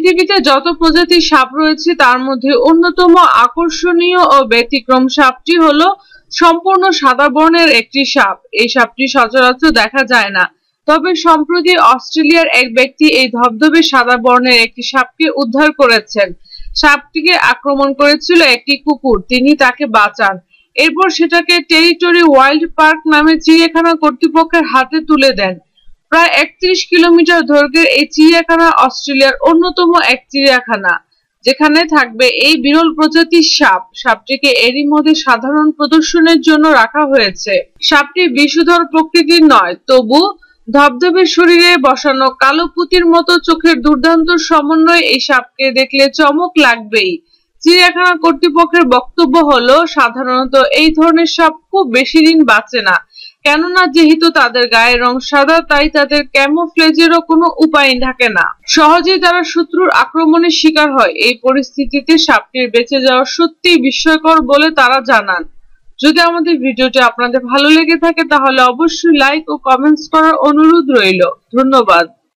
পৃথিবীতে যত প্রজাতির সাপ রয়েছে তার মধ্যে অন্যতম আকর্ষণীয় ও ব্যতিক্রম সাপটি হলো সম্পূর্ণ সাদা বর্ণের একটি সাপ। এই সাপটি সচরাচর দেখা যায় না, তবে সম্প্রতি অস্ট্রেলিয়ার এক ব্যক্তি এই ধবধবে সাদা বর্ণের একটি সাপকে উদ্ধার করেছেন। সাপটিকে আক্রমণ করেছিল একটি কুকুর, তিনি তাকে বাঁচান। এরপর সেটাকে টেরিটরি ওয়াইল্ড পার্ক নামে চিড়িয়াখানা কর্তৃপক্ষের হাতে তুলে দেন। প্রায় 31 কিলোমিটার দৈর্ঘ্যের এই চিড়িয়াখানা অস্ট্রেলিয়ার অন্যতম এক চিড়িয়াখানা, যেখানে থাকবে এই বিরল প্রজাতির সাপ। সাপটিকে এরই মধ্যে সাধারণ প্রদর্শনের জন্য রাখা হয়েছে। সাপটি বিষধর প্রকৃতির নয়, তবু ধবধবে শরীরে বসানো কালো পুঁতির মতো চোখের দুর্দান্ত সমন্বয় এই সাপকে দেখলে চমক লাগবেই। চিড়িয়াখানা কর্তৃপক্ষের বক্তব্য হলো, সাধারণত এই ধরনের সাপ খুব বেশি দিন বাঁচে না, কেননা যেহেতু তাদের গায়ের রং সাদা, তাই তাদের ক্যামোফ্লেজেরও কোনো উপায় থাকে না। সহজেই তারা শত্রুর আক্রমণের শিকার হয়। এই পরিস্থিতিতে সাপটির বেঁচে যাওয়া সত্যিই বিস্ময়কর বলে তারা জানান। যদি আমাদের ভিডিওটি আপনাদের ভালো লেগে থাকে তাহলে অবশ্যই লাইক ও কমেন্টস করার অনুরোধ রইল। ধন্যবাদ।